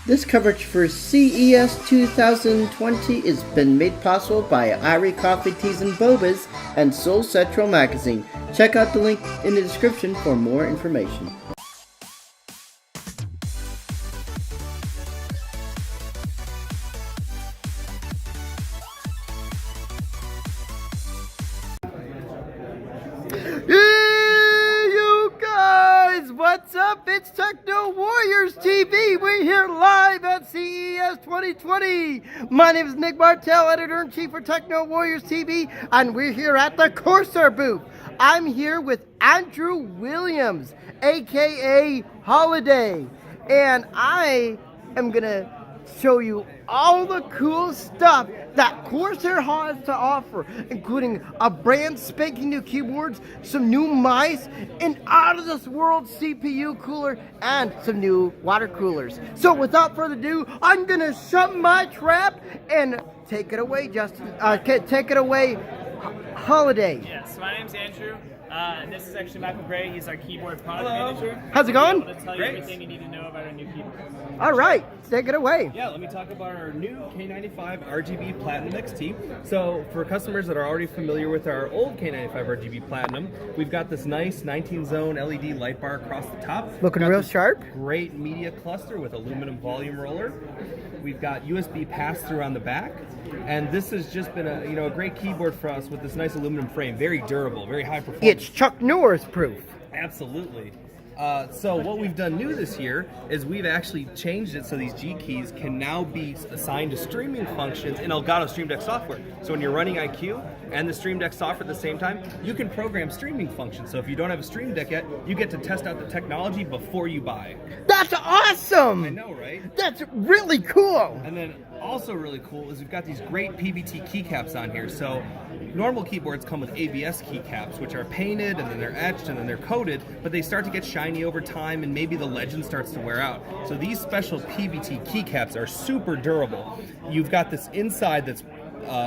This coverage for CES 2020 has been made possible by Irie Coffee Teas and Bobas and Soul Central Magazine. Check out the link in the description for more information. What's up? It's Techno Warriors TV. We're here live at CES 2020. My name is Nick Martell, Editor-in-Chief for Techno Warriors TV, and we're here at the Corsair booth. I'm here with Andrew Williams, aka Holiday, and I am gonna show you all the cool stuff that Corsair has to offer, including a brand spanking new keyboards, some new mice, an out of this world CPU cooler, and some new water coolers. So without further ado, I'm gonna shut my trap and take it away, Justin. Take it away, Holiday. Yes, my name's Andrew. And this is actually Michael Gray. He's our keyboard product manager. How's it going? He'll be able to tell you everything you need to know about our new keyboard. All right, take it away. Yeah, let me talk about our new K95 RGB Platinum XT. So for customers that are already familiar with our old K95 RGB Platinum, we've got this nice 19-zone LED light bar across the top. Looking real sharp. Great media cluster with aluminum volume roller. We've got USB pass-through on the back. And this has just been a great keyboard for us with this nice aluminum frame. Very durable, very high performance. It's Chuck Norris proof. Absolutely. So what we've done new this year is we've actually changed it so these G keys can now be assigned to streaming functions in Elgato Stream Deck software. So when you're running IQ and the Stream Deck software at the same time, you can program streaming functions. So if you don't have a Stream Deck yet, you get to test out the technology before you buy. That's awesome! I know, right? That's really cool! And then also really cool is we've got these great PBT keycaps on here. So normal keyboards come with ABS keycaps, which are painted and then they're etched and then they're coated, but they start to get shiny over time and maybe the legend starts to wear out. So these special PBT keycaps are super durable. You've got this inside that's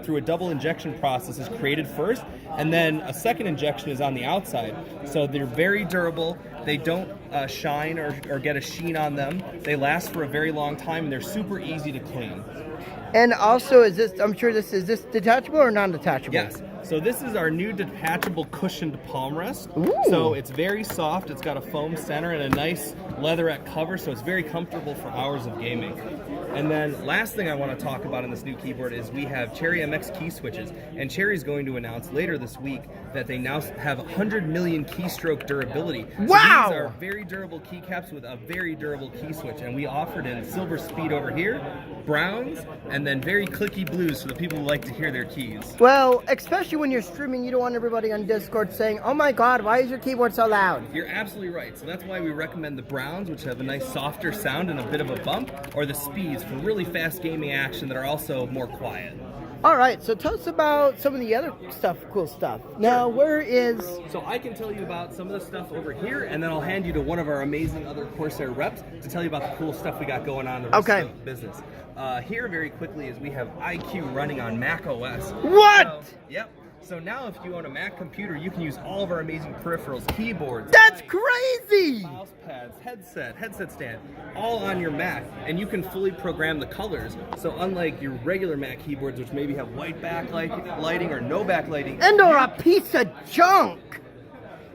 through a double injection process is created first, and then a second injection is on the outside. So they're very durable. They don't shine or get a sheen on them. They last for a very long time, and they're super easy to clean. And also, is this detachable or non-detachable? Yes. So this is our new detachable cushioned palm rest. Ooh. So it's very soft. It's got a foam center and a nice leatherette cover, so it's very comfortable for hours of gaming. And then last thing I want to talk about in this new keyboard is we have Cherry MX key switches. And Cherry's going to announce later this week that they now have 100 million keystroke durability. Wow! So these are very durable keycaps with a very durable key switch. And we offered in silver speed over here, browns, and then very clicky blues for the people who like to hear their keys. Well, especially when you're streaming, you don't want everybody on Discord saying, "Oh my God, why is your keyboard so loud?" You're absolutely right. So that's why we recommend the browns, which have a nice softer sound and a bit of a bump, or the speeds for really fast gaming action that are also more quiet. All right, so tell us about some of the other cool stuff. Now, where is... So I can tell you about some of the stuff over here, and then I'll hand you to one of our amazing other Corsair reps to tell you about the cool stuff we got going on in the rest of the business. Here, very quickly, is we have IQ running on Mac OS. What? Yep. So now if you own a Mac computer, you can use all of our amazing peripherals, keyboards, That's crazy! mouse pads, headset stand, all on your Mac, and you can fully program the colors. So unlike your regular Mac keyboards, which maybe have white backlighting or no backlighting, And or a piece of junk!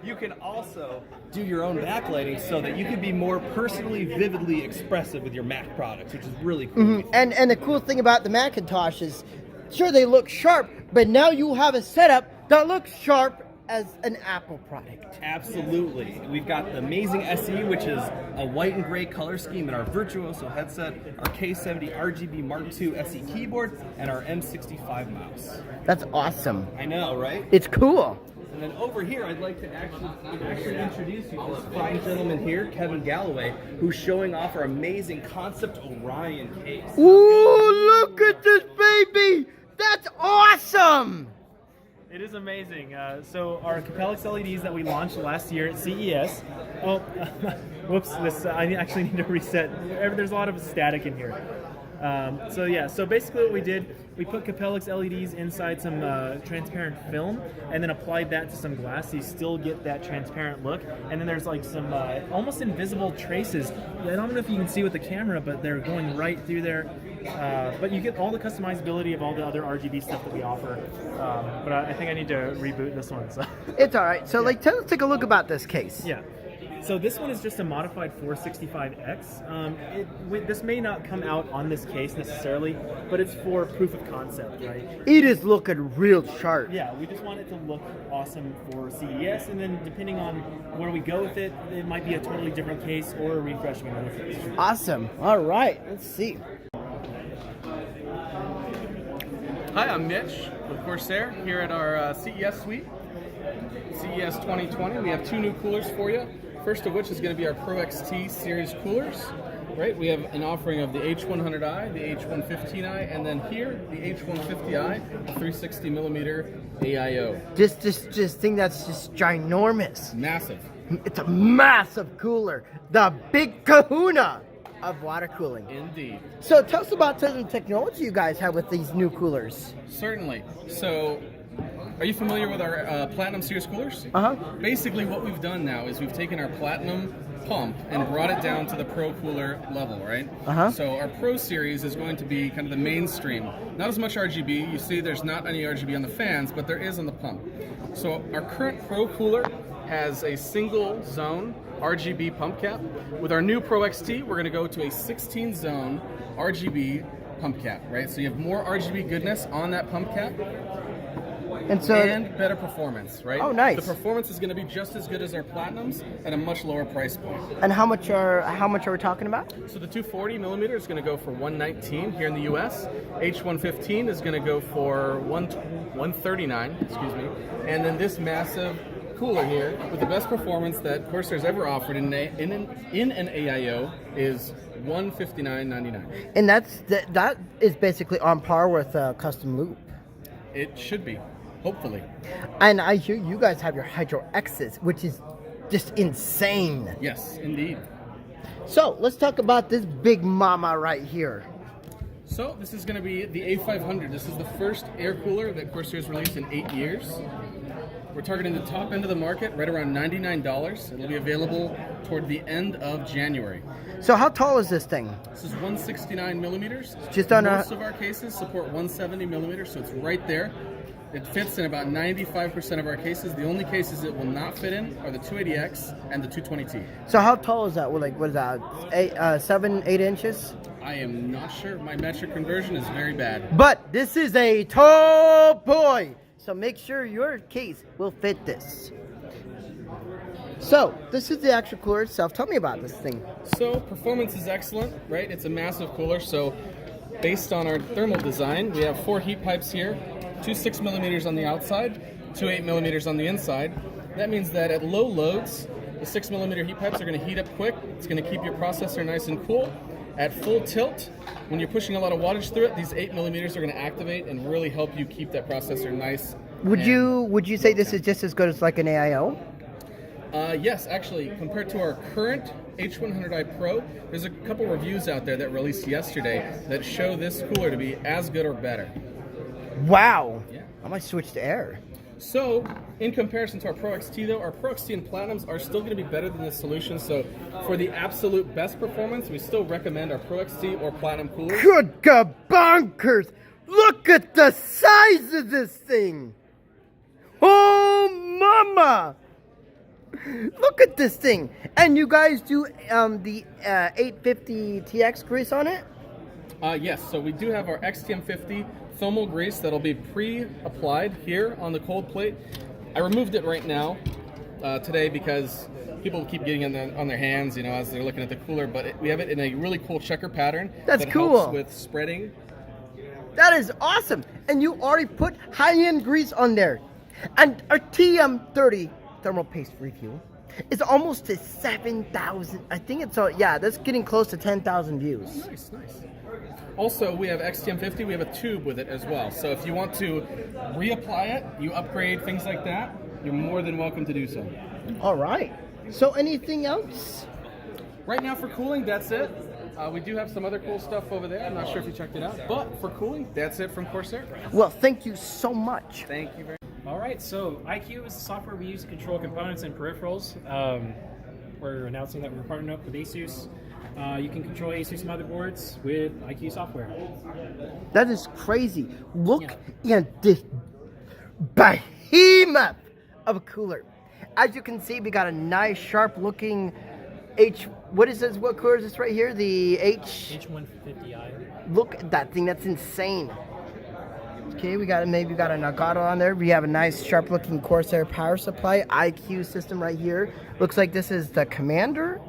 you can also do your own backlighting so that you can be more personally, vividly expressive with your Mac products, which is really cool. Mm-hmm. And the cool thing about the Macintosh is, sure, they look sharp, but now you have a setup that looks sharp as an Apple product. Absolutely. We've got the amazing SE, which is a white and gray color scheme in our Virtuoso headset, our K70 RGB Mark II SE keyboard, and our M65 mouse. That's awesome. I know, right? It's cool. And then over here, I'd like to actually introduce you to this fine gentleman here, Kevin Galloway, who's showing off our amazing Concept Orion case. Ooh, look at this baby! That's awesome! It is amazing. So our Capellix LEDs that we launched last year at CES. Oh, whoops! I actually need to reset. There's a lot of static in here. So yeah, so basically what we did, we put Capellix LEDs inside some transparent film, and then applied that to some glass, so you still get that transparent look. And then there's like some almost invisible traces. I don't know if you can see with the camera, but they're going right through there. But you get all the customizability of all the other RGB stuff that we offer. But I think I need to reboot this one. So. It's all right. So like, let's take a look about this case. Yeah. So this one is just a modified 465X. This may not come out on this case necessarily, but it's for proof of concept, right? It is looking real sharp. Yeah, we just want it to look awesome for CES, and then depending on where we go with it, it might be a totally different case or a refresh of another case. Awesome. All right, let's see. Hi, I'm Mitch with Corsair here at our CES suite. CES 2020. We have two new coolers for you. First of which is going to be our Pro XT series coolers. Right, we have an offering of the H100i, the H115i, and then here the H150i, a 360 millimeter AIO. This thing that's just ginormous. Massive. It's a massive cooler. The big kahuna of water cooling. Indeed. So tell us about some of the technology you guys have with these new coolers. Certainly. So, are you familiar with our Platinum series coolers? Uh-huh. Basically what we've done now is we've taken our Platinum pump and brought it down to the Pro cooler level, right? Uh-huh. So our Pro series is going to be kind of the mainstream. Not as much RGB. You see there's not any RGB on the fans, but there is on the pump. So our current Pro cooler has a single zone RGB pump cap. With our new Pro XT, we're going to go to a 16 zone RGB pump cap, right? So you have more RGB goodness on that pump cap. And Better performance, right? Oh, nice. The performance is going to be just as good as our Platinums at a much lower price point. And how much are we talking about? So the 240 millimeter is going to go for $119 here in the U.S. H115 is going to go for $139, excuse me. And then this massive cooler here with the best performance that Corsair's ever offered in an AIO is $159.99. And that is basically on par with custom loop. It should be. Hopefully. And I hear you guys have your Hydro X's, which is just insane. Yes, indeed. So let's talk about this big mama right here. So this is going to be the A500. This is the first air cooler that Corsair has released in 8 years. We're targeting the top end of the market, right around $99. It'll be available toward the end of January. So how tall is this thing? This is 169 millimeters. Just on Most of our cases support 170 millimeters, so it's right there. It fits in about 95% of our cases. The only cases it will not fit in are the 280X and the 220T. So how tall is that? Well, like, what is that? 7, 8 inches? I am not sure. My metric conversion is very bad. But this is a tall boy. So make sure your case will fit this. So this is the actual cooler itself. Tell me about this thing. So performance is excellent, right? It's a massive cooler. So based on our thermal design, we have 4 heat pipes here. 2 6 millimeters on the outside, 2 8 millimeters on the inside. That means that at low loads, the 6 millimeter heat pipes are going to heat up quick. It's going to keep your processor nice and cool. At full tilt, when you're pushing a lot of wattage through it, these 8 millimeters are going to activate and really help you keep that processor nice. Would you say this is just as good as like an AIO? Yes, actually, compared to our current H100i Pro, there's a couple reviews out there that released yesterday that show this cooler to be as good or better. Wow. Yeah. I might switch to air. So, in comparison to our Pro XT though, our Pro XT and Platinums are still going to be better than this solution. So, for the absolute best performance, we still recommend our Pro XT or Platinum coolers. Good bonkers! Look at the size of this thing! Oh, mama! Look at this thing! And you guys do the 850 TX grease on it? Yes, so we do have our XTM50 thermal grease that'll be pre-applied here on the cold plate. I removed it right now today because people keep getting it on their hands, you know, as they're looking at the cooler. But we have it in a really cool checker pattern. That's that cool. Helps with spreading. That is awesome. And you already put high-end grease on there. And our TM30 thermal paste review is almost to 7,000. I think it's that's getting close to 10,000 views. Nice. Also, we have XTM50, we have a tube with it as well. So if you want to reapply it, you upgrade, things like that, you're more than welcome to do so. All right. So anything else? Right now for cooling, that's it. We do have some other cool stuff over there. I'm not sure if you checked it out. But for cooling, that's it from Corsair. Well, thank you so much. Thank you very much. All right, so IQ is the software we use to control components and peripherals. We're announcing that we're partnering up with ASUS. You can control ASUS motherboards with IQ software. That is crazy. Look at this behemoth of a cooler. As you can see, we got a nice, sharp-looking what is this? What cooler is this right here? The H150i. Look at that thing. That's insane. Okay, we got an Elgato on there. We have a nice, sharp-looking Corsair power supply IQ system right here. Looks like this is the Commander.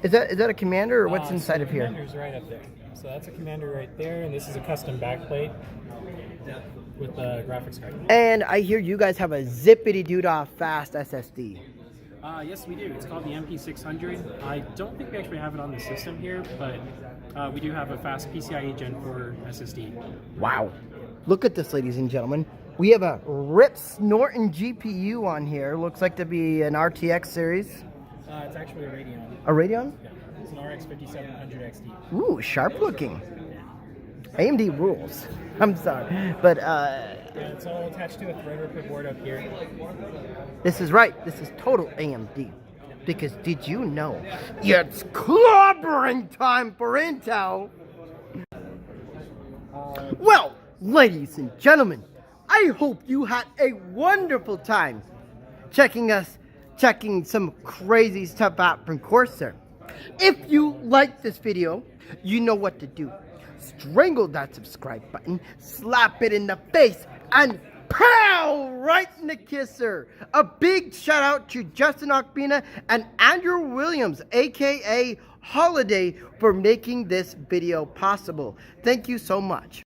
Is that a Commander or what's inside of here? Commander's right up there. So that's a Commander right there, and this is a custom backplate with the graphics card. And I hear you guys have a zippity-doo-dah fast SSD. Yes, we do. It's called the MP600. I don't think we actually have it on the system here, but we do have a fast PCIe Gen 4 SSD. Wow. Look at this, ladies and gentlemen. We have a RIP Norton GPU on here. Looks like to be an RTX series. It's actually a Radeon. A Radeon? Yeah. It's an RX 5700 XT. Ooh, sharp looking. AMD rules. I'm sorry. But, Yeah, it's all attached to a Threadripper board up here. this is right. This is total AMD. Because did you know it's clobbering time for Intel? Well, ladies and gentlemen, I hope you had a wonderful time checking some crazy stuff out from Corsair. If you like this video, you know what to do. Strangle that subscribe button, slap it in the face, and pow! Right in the kisser. A big shout out to Justin Ockbina and Andrew Williams, aka Holiday, for making this video possible. Thank you so much.